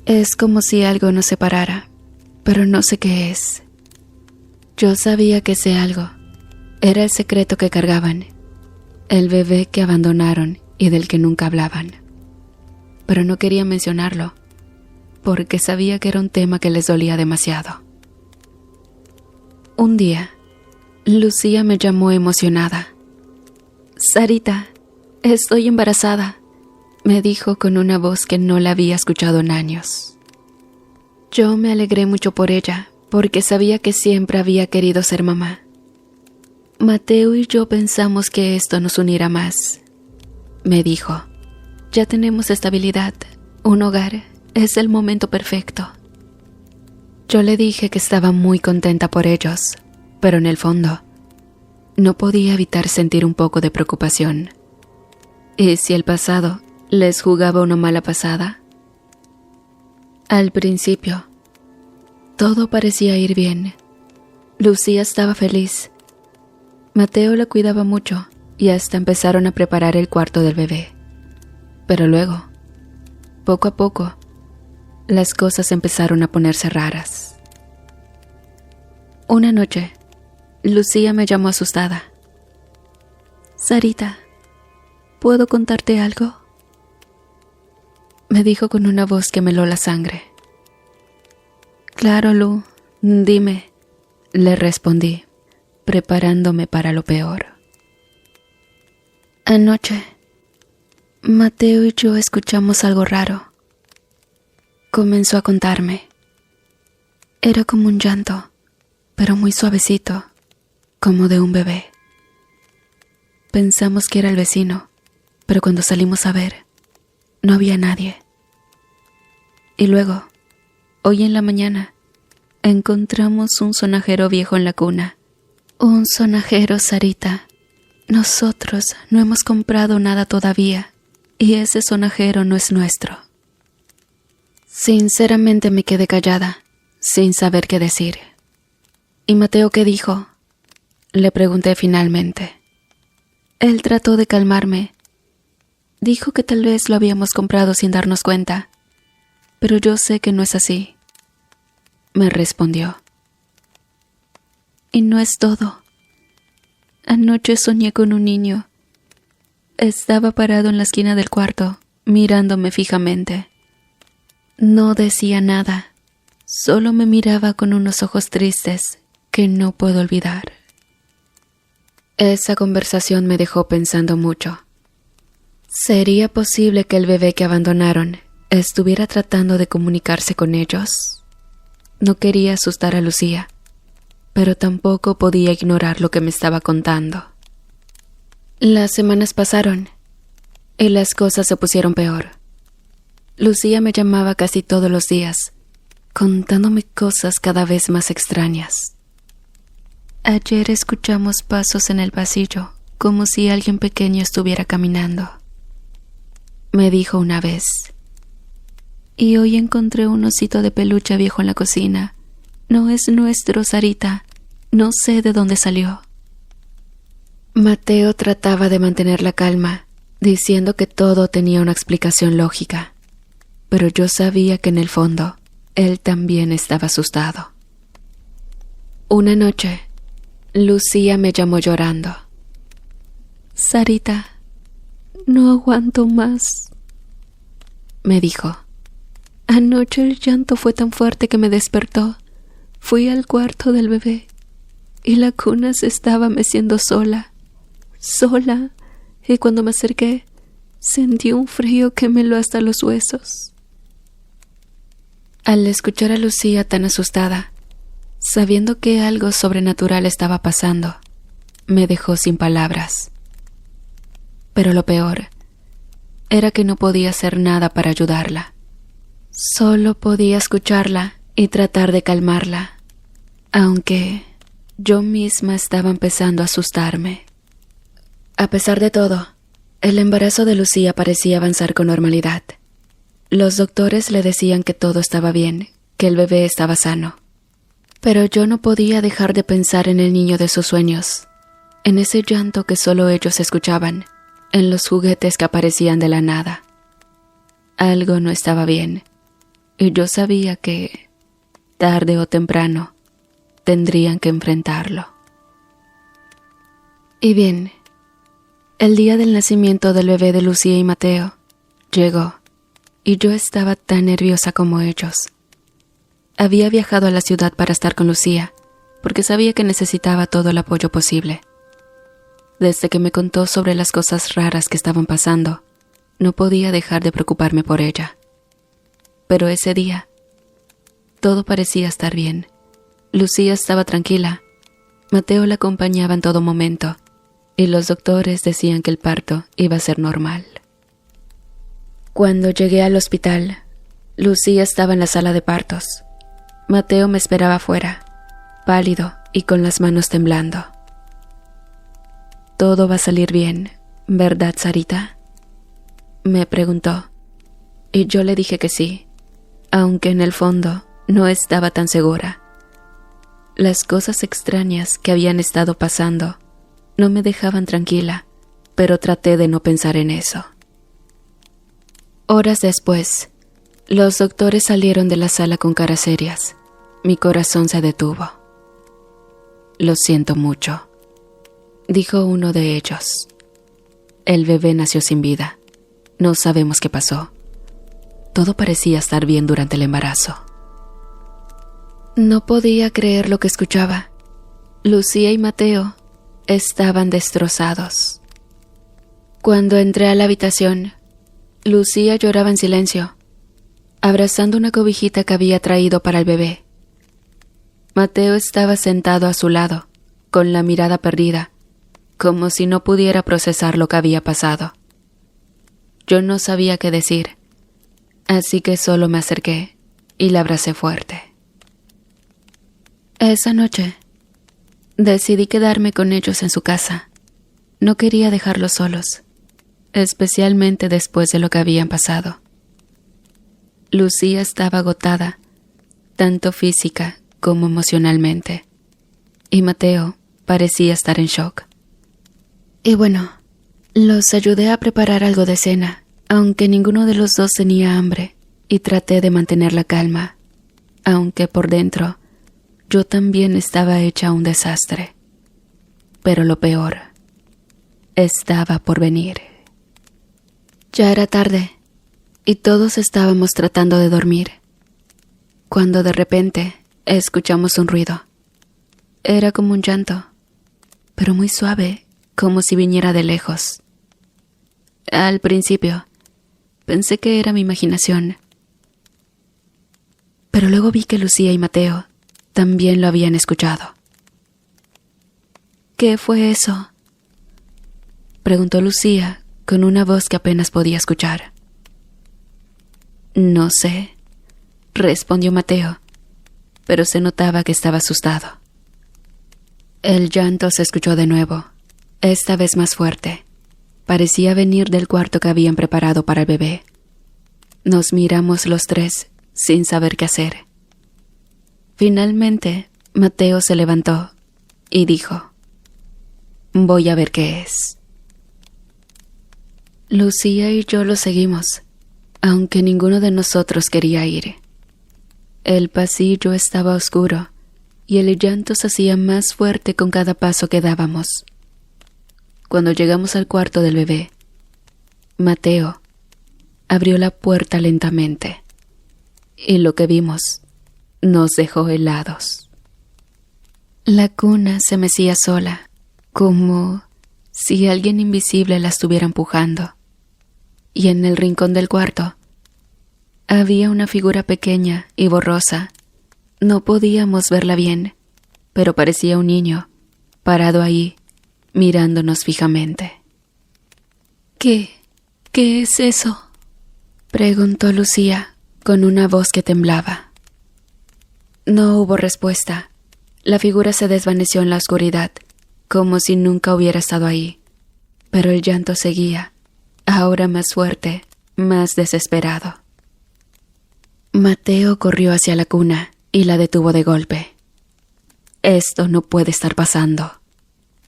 Es como si algo nos separara, pero no sé qué es. Yo sabía que ese algo era el secreto que cargaban, el bebé que abandonaron y del que nunca hablaban. Pero no quería mencionarlo, porque sabía que era un tema que les dolía demasiado. Un día, Lucía me llamó emocionada. Sarita, estoy embarazada, me dijo con una voz que no la había escuchado en años. Yo me alegré mucho por ella, porque sabía que siempre había querido ser mamá. Mateo y yo pensamos que esto nos unirá más, me dijo. Ya tenemos estabilidad, un hogar, es el momento perfecto. Yo le dije que estaba muy contenta por ellos, pero en el fondo no podía evitar sentir un poco de preocupación. ¿Y si el pasado les jugaba una mala pasada? Al principio, todo parecía ir bien. Lucía estaba feliz. Mateo la cuidaba mucho y hasta empezaron a preparar el cuarto del bebé. Pero luego, poco a poco, las cosas empezaron a ponerse raras. Una noche, Lucía me llamó asustada. «Sarita, ¿puedo contarte algo?», me dijo con una voz que me heló la sangre. «Claro, Lu, dime», le respondí, preparándome para lo peor. Anoche, Mateo y yo escuchamos algo raro. Comenzó a contarme. Era como un llanto, pero muy suavecito, como de un bebé. Pensamos que era el vecino, pero cuando salimos a ver, no había nadie. Y luego, hoy en la mañana, encontramos un sonajero viejo en la cuna. Un sonajero, Sarita. Nosotros no hemos comprado nada todavía, y ese sonajero no es nuestro. Sinceramente me quedé callada, sin saber qué decir. ¿Y Mateo qué dijo?, le pregunté finalmente. Él trató de calmarme. Dijo que tal vez lo habíamos comprado sin darnos cuenta, pero yo sé que no es así, me respondió. Y no es todo. Anoche soñé con un niño. Estaba parado en la esquina del cuarto, mirándome fijamente. No decía nada, solo me miraba con unos ojos tristes que no puedo olvidar. Esa conversación me dejó pensando mucho. ¿Sería posible que el bebé que abandonaron estuviera tratando de comunicarse con ellos? No quería asustar a Lucía, pero tampoco podía ignorar lo que me estaba contando. Las semanas pasaron y las cosas se pusieron peor. Lucía me llamaba casi todos los días, contándome cosas cada vez más extrañas. Ayer escuchamos pasos en el pasillo, como si alguien pequeño estuviera caminando, me dijo una vez. Y hoy encontré un osito de peluche viejo en la cocina. No es nuestro, Sarita. No sé de dónde salió. Mateo trataba de mantener la calma, diciendo que todo tenía una explicación lógica. Pero yo sabía que en el fondo, él también estaba asustado. Una noche, Lucía me llamó llorando. «Sarita, no aguanto más», me dijo. «Anoche el llanto fue tan fuerte que me despertó. Fui al cuarto del bebé y la cuna se estaba meciendo sola, y cuando me acerqué, sentí un frío que me heló hasta los huesos». Al escuchar a Lucía tan asustada, sabiendo que algo sobrenatural estaba pasando, me dejó sin palabras. Pero lo peor era que no podía hacer nada para ayudarla. Solo podía escucharla y tratar de calmarla, aunque yo misma estaba empezando a asustarme. A pesar de todo, el embarazo de Lucía parecía avanzar con normalidad. Los doctores le decían que todo estaba bien, que el bebé estaba sano. Pero yo no podía dejar de pensar en el niño de sus sueños, en ese llanto que solo ellos escuchaban, en los juguetes que aparecían de la nada. Algo no estaba bien, y yo sabía que, tarde o temprano, tendrían que enfrentarlo. Y bien, el día del nacimiento del bebé de Lucía y Mateo llegó, y yo estaba tan nerviosa como ellos. Había viajado a la ciudad para estar con Lucía, porque sabía que necesitaba todo el apoyo posible. Desde que me contó sobre las cosas raras que estaban pasando, no podía dejar de preocuparme por ella. Pero ese día, todo parecía estar bien. Lucía estaba tranquila, Mateo la acompañaba en todo momento, y los doctores decían que el parto iba a ser normal. Cuando llegué al hospital, Lucía estaba en la sala de partos. Mateo me esperaba afuera, pálido y con las manos temblando. «Todo va a salir bien, ¿verdad, Sarita?», me preguntó, y yo le dije que sí, aunque en el fondo no estaba tan segura. Las cosas extrañas que habían estado pasando no me dejaban tranquila, pero traté de no pensar en eso. Horas después, los doctores salieron de la sala con caras serias. Mi corazón se detuvo. «Lo siento mucho», dijo uno de ellos. «El bebé nació sin vida. No sabemos qué pasó. Todo parecía estar bien durante el embarazo». No podía creer lo que escuchaba. Lucía y Mateo estaban destrozados. Cuando entré a la habitación, Lucía lloraba en silencio, abrazando una cobijita que había traído para el bebé. Mateo estaba sentado a su lado, con la mirada perdida, como si no pudiera procesar lo que había pasado. Yo no sabía qué decir, así que solo me acerqué y la abracé fuerte. Esa noche, decidí quedarme con ellos en su casa. No quería dejarlos solos, especialmente después de lo que habían pasado. Lucía estaba agotada, tanto física como emocionalmente, y Mateo parecía estar en shock. Y bueno, los ayudé a preparar algo de cena, aunque ninguno de los dos tenía hambre, y traté de mantener la calma, aunque por dentro yo también estaba hecha un desastre. Pero lo peor estaba por venir. Ya era tarde, y todos estábamos tratando de dormir, cuando de repente escuchamos un ruido. Era como un llanto, pero muy suave, como si viniera de lejos. Al principio, pensé que era mi imaginación, pero luego vi que Lucía y Mateo también lo habían escuchado. «¿Qué fue eso?», preguntó Lucía con una voz que apenas podía escuchar. «No sé», respondió Mateo, pero se notaba que estaba asustado. El llanto se escuchó de nuevo, esta vez más fuerte. Parecía venir del cuarto que habían preparado para el bebé. Nos miramos los tres sin saber qué hacer. Finalmente, Mateo se levantó y dijo: «Voy a ver qué es». Lucía y yo lo seguimos, aunque ninguno de nosotros quería ir. El pasillo estaba oscuro y el llanto se hacía más fuerte con cada paso que dábamos. Cuando llegamos al cuarto del bebé, Mateo abrió la puerta lentamente y lo que vimos nos dejó helados. La cuna se mecía sola, como si alguien invisible la estuviera empujando, y en el rincón del cuarto había una figura pequeña y borrosa. No podíamos verla bien, pero parecía un niño, parado ahí, mirándonos fijamente. ¿Qué es eso?», preguntó Lucía con una voz que temblaba. No hubo respuesta. La figura se desvaneció en la oscuridad, como si nunca hubiera estado ahí. Pero el llanto seguía, ahora más fuerte, más desesperado. Mateo corrió hacia la cuna y la detuvo de golpe. «Esto no puede estar pasando»,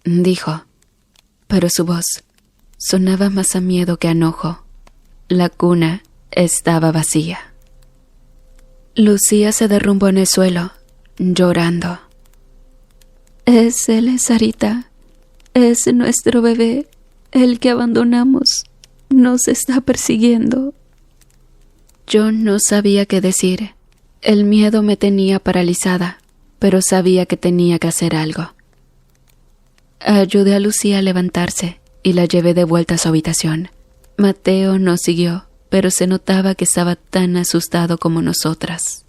dijo, pero su voz sonaba más a miedo que a enojo. La cuna estaba vacía. Lucía se derrumbó en el suelo, llorando. «Es él, Sarita. Es nuestro bebé, el que abandonamos. Nos está persiguiendo». Yo no sabía qué decir. El miedo me tenía paralizada, pero sabía que tenía que hacer algo. Ayudé a Lucía a levantarse y la llevé de vuelta a su habitación. Mateo nos siguió, pero se notaba que estaba tan asustado como nosotras.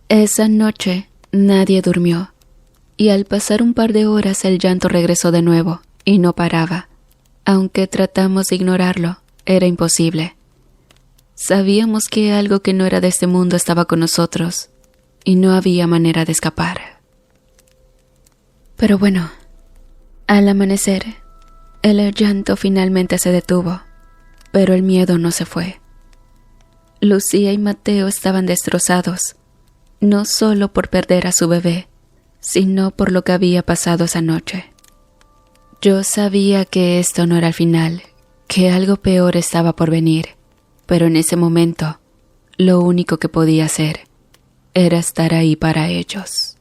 Esa noche nadie durmió, y al pasar un par de horas el llanto regresó de nuevo, y no paraba. Aunque tratamos de ignorarlo, era imposible. Sabíamos que algo que no era de este mundo estaba con nosotros, y no había manera de escapar. Pero bueno, al amanecer, el llanto finalmente se detuvo, pero el miedo no se fue. Lucía y Mateo estaban destrozados, no solo por perder a su bebé, sino por lo que había pasado esa noche. Yo sabía que esto no era el final, que algo peor estaba por venir, pero en ese momento, lo único que podía hacer era estar ahí para ellos.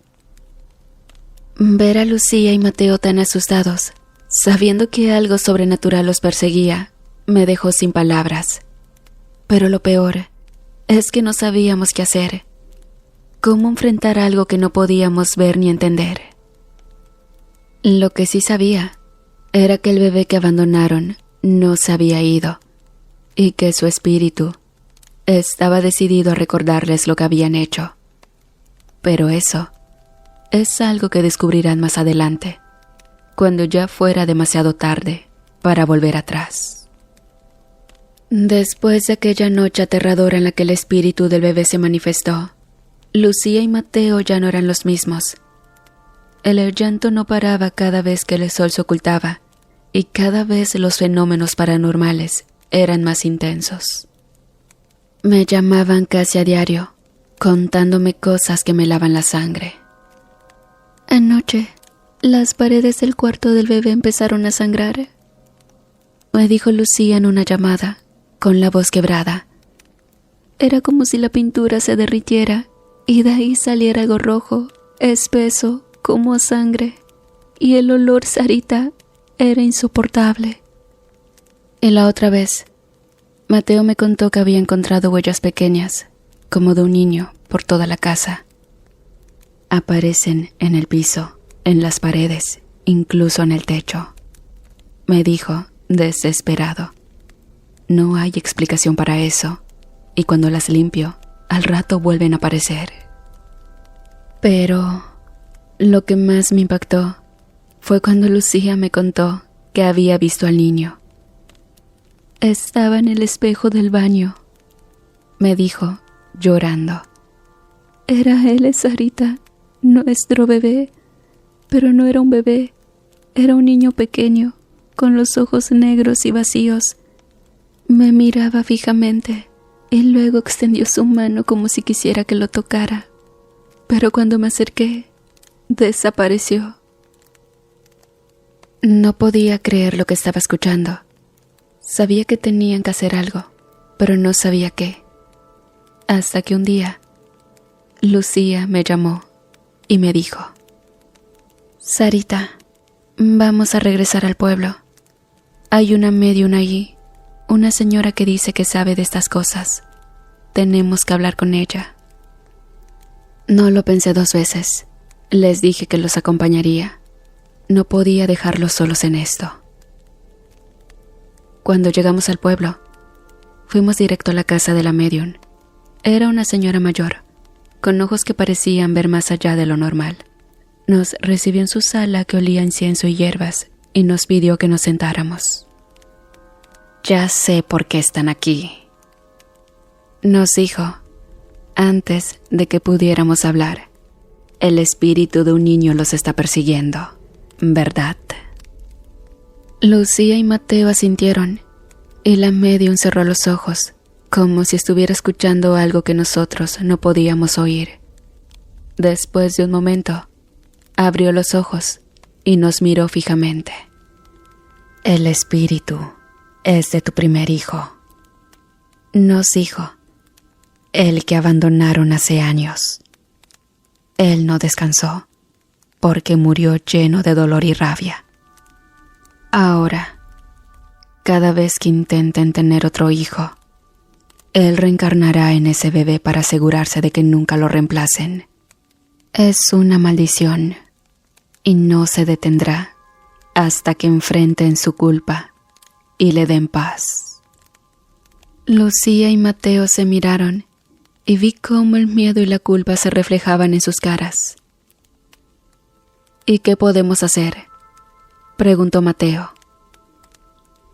Ver a Lucía y Mateo tan asustados, sabiendo que algo sobrenatural los perseguía, me dejó sin palabras. Pero lo peor es que no sabíamos qué hacer. ¿Cómo enfrentar algo que no podíamos ver ni entender? Lo que sí sabía era que el bebé que abandonaron no se había ido y que su espíritu estaba decidido a recordarles lo que habían hecho. Pero eso es algo que descubrirán más adelante, cuando ya fuera demasiado tarde para volver atrás. Después de aquella noche aterradora en la que el espíritu del bebé se manifestó, Lucía y Mateo ya no eran los mismos. El llanto no paraba cada vez que el sol se ocultaba, y cada vez los fenómenos paranormales eran más intensos. Me llamaban casi a diario, contándome cosas que me helaban la sangre. Anoche, las paredes del cuarto del bebé empezaron a sangrar, me dijo Lucía en una llamada, con la voz quebrada. Era como si la pintura se derritiera y de ahí saliera algo rojo, espeso, como sangre, y el olor Sarita era insoportable. Y la otra vez, Mateo me contó que había encontrado huellas pequeñas, como de un niño, por toda la casa. Aparecen en el piso, en las paredes, incluso en el techo. Me dijo, desesperado. No hay explicación para eso, y cuando las limpio, al rato vuelven a aparecer. Pero lo que más me impactó fue cuando Lucía me contó que había visto al niño. Estaba en el espejo del baño, me dijo, llorando. Era él, Sarita, nuestro bebé, pero no era un bebé, era un niño pequeño, con los ojos negros y vacíos. Me miraba fijamente y luego extendió su mano como si quisiera que lo tocara, pero cuando me acerqué, desapareció. No podía creer lo que estaba escuchando. Sabía que tenían que hacer algo, pero no sabía qué. Hasta que un día, Lucía me llamó y me dijo: Sarita, vamos a regresar al pueblo. Hay una medium allí, una señora que dice que sabe de estas cosas. Tenemos que hablar con ella. No lo pensé 2 veces. Les dije que los acompañaría. No podía dejarlos solos en esto. Cuando llegamos al pueblo, fuimos directo a la casa de la medium. Era una señora mayor, con ojos que parecían ver más allá de lo normal. Nos recibió en su sala que olía a incienso y hierbas y nos pidió que nos sentáramos. Ya sé por qué están aquí, nos dijo, antes de que pudiéramos hablar. El espíritu de un niño los está persiguiendo, ¿verdad? Lucía y Mateo asintieron, y la medium cerró los ojos, como si estuviera escuchando algo que nosotros no podíamos oír. Después de un momento, abrió los ojos y nos miró fijamente. El espíritu es de tu primer hijo, nos dijo, el que abandonaron hace años. Él no descansó, porque murió lleno de dolor y rabia. Ahora, cada vez que intenten tener otro hijo, él reencarnará en ese bebé para asegurarse de que nunca lo reemplacen. Es una maldición, y no se detendrá hasta que enfrenten su culpa y le den paz. Lucía y Mateo se miraron y vi cómo el miedo y la culpa se reflejaban en sus caras. ¿Y qué podemos hacer? preguntó Mateo.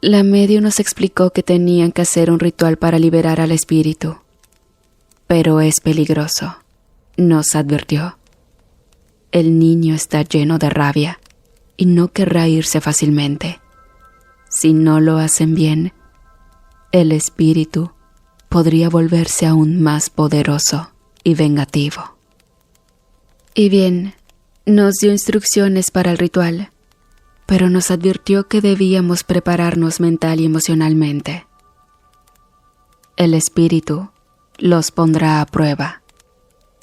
La medio nos explicó que tenían que hacer un ritual para liberar al espíritu. Pero es peligroso, nos advirtió. El niño está lleno de rabia y no querrá irse fácilmente. Si no lo hacen bien, el espíritu podría volverse aún más poderoso y vengativo. Y bien, nos dio instrucciones para el ritual, pero nos advirtió que debíamos prepararnos mental y emocionalmente. El espíritu los pondrá a prueba,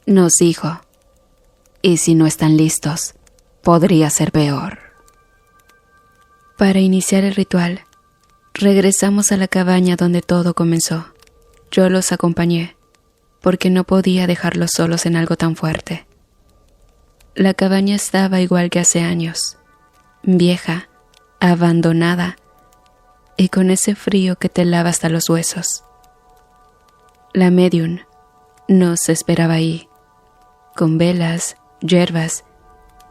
nos dijo, y si no están listos, podría ser peor. Para iniciar el ritual, regresamos a la cabaña donde todo comenzó. Yo los acompañé, porque no podía dejarlos solos en algo tan fuerte. La cabaña estaba igual que hace años, vieja, abandonada, y con ese frío que te lava hasta los huesos. La medium nos esperaba ahí, con velas, hierbas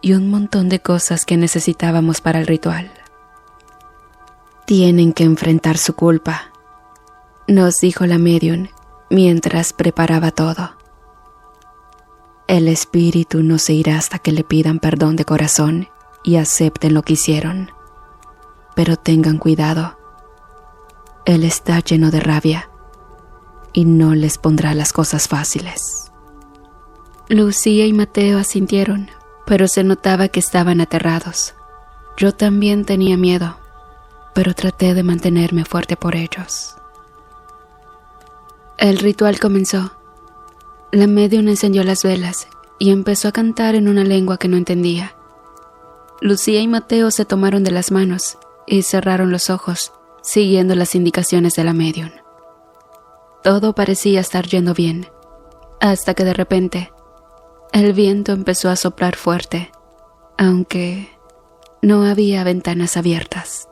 y un montón de cosas que necesitábamos para el ritual. Tienen que enfrentar su culpa, nos dijo la medium mientras preparaba todo. El espíritu no se irá hasta que le pidan perdón de corazón y acepten lo que hicieron. Pero tengan cuidado. Él está lleno de rabia y no les pondrá las cosas fáciles. Lucía y Mateo asintieron, pero se notaba que estaban aterrados. Yo también tenía miedo, pero traté de mantenerme fuerte por ellos. El ritual comenzó. La medium encendió las velas y empezó a cantar en una lengua que no entendía. Lucía y Mateo se tomaron de las manos y cerraron los ojos, siguiendo las indicaciones de la medium. Todo parecía estar yendo bien, hasta que de repente el viento empezó a soplar fuerte, aunque no había ventanas abiertas.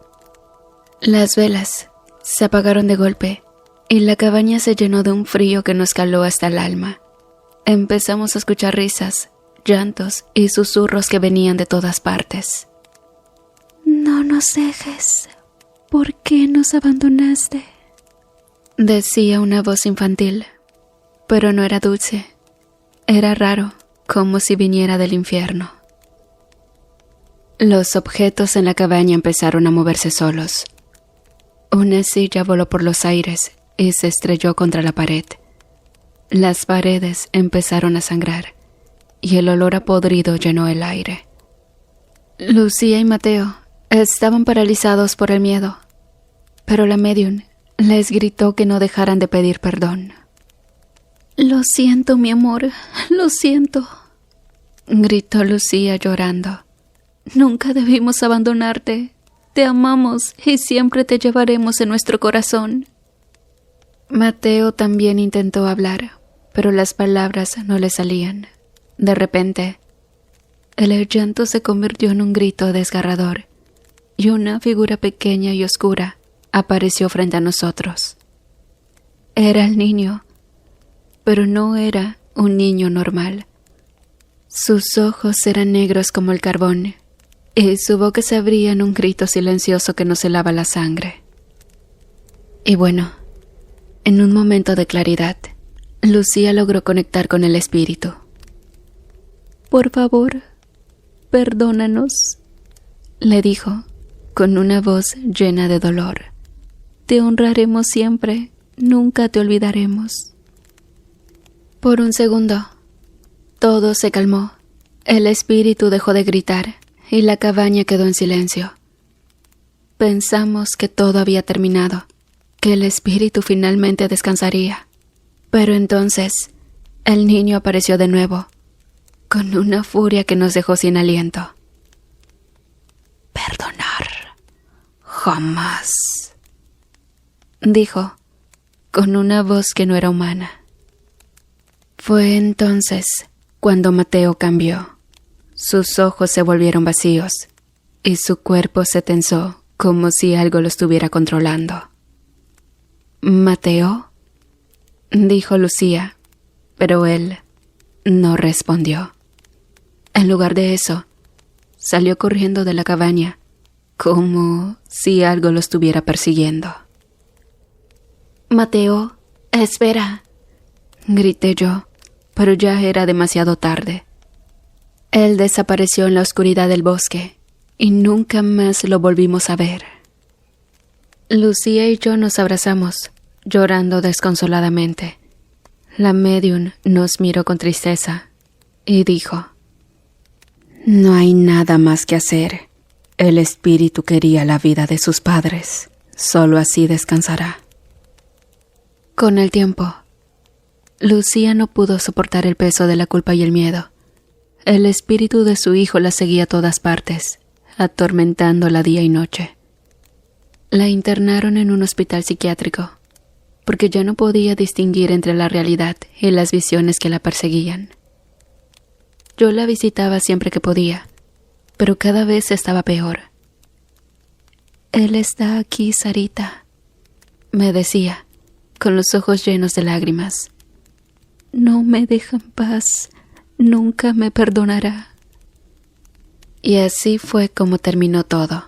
Las velas se apagaron de golpe y la cabaña se llenó de un frío que nos caló hasta el alma. Empezamos a escuchar risas, llantos y susurros que venían de todas partes. «No nos dejes. ¿Por qué nos abandonaste?», decía una voz infantil, pero no era dulce. Era raro, como si viniera del infierno. Los objetos en la cabaña empezaron a moverse solos. Una silla voló por los aires y se estrelló contra la pared. Las paredes empezaron a sangrar y el olor a podrido llenó el aire. Lucía y Mateo estaban paralizados por el miedo, pero la medium les gritó que no dejaran de pedir perdón. «Lo siento, mi amor, lo siento», gritó Lucía llorando. «Nunca debimos abandonarte. Te amamos y siempre te llevaremos en nuestro corazón». Mateo también intentó hablar, pero las palabras no le salían. De repente, el llanto se convirtió en un grito desgarrador y una figura pequeña y oscura apareció frente a nosotros. Era el niño, pero no era un niño normal. Sus ojos eran negros como el carbón y su boca se abría en un grito silencioso que nos helaba la sangre. Y bueno, en un momento de claridad, Lucía logró conectar con el espíritu. «Por favor, perdónanos», le dijo, con una voz llena de dolor. «Te honraremos siempre, nunca te olvidaremos». Por un segundo, todo se calmó. El espíritu dejó de gritar y la cabaña quedó en silencio. Pensamos que todo había terminado, que el espíritu finalmente descansaría. Pero entonces, el niño apareció de nuevo, con una furia que nos dejó sin aliento. «Perdonar, jamás», dijo, con una voz que no era humana. Fue entonces cuando Mateo cambió. Sus ojos se volvieron vacíos y su cuerpo se tensó como si algo lo estuviera controlando. «¿Mateo?», dijo Lucía, pero él no respondió. En lugar de eso, salió corriendo de la cabaña como si algo lo estuviera persiguiendo. «Mateo, espera», grité yo, pero ya era demasiado tarde. Él desapareció en la oscuridad del bosque y nunca más lo volvimos a ver. Lucía y yo nos abrazamos, llorando desconsoladamente. La médium nos miró con tristeza y dijo: «No hay nada más que hacer. El espíritu quería la vida de sus padres. Solo así descansará». Con el tiempo, Lucía no pudo soportar el peso de la culpa y el miedo. El espíritu de su hijo la seguía a todas partes, atormentándola día y noche. La internaron en un hospital psiquiátrico, porque ya no podía distinguir entre la realidad y las visiones que la perseguían. Yo la visitaba siempre que podía, pero cada vez estaba peor. «Él está aquí, Sarita», me decía, con los ojos llenos de lágrimas. «No me deja en paz, nunca me perdonará». Y así fue como terminó todo.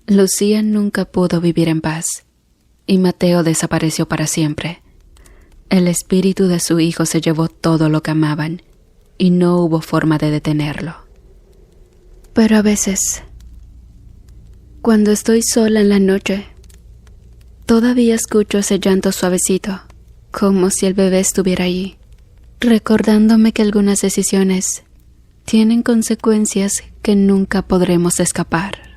Lucía nunca pudo vivir en paz, y Mateo desapareció para siempre. El espíritu de su hijo se llevó todo lo que amaban, y no hubo forma de detenerlo. Pero a veces, cuando estoy sola en la noche, todavía escucho ese llanto suavecito, como si el bebé estuviera allí, recordándome que algunas decisiones tienen consecuencias que nunca podremos escapar.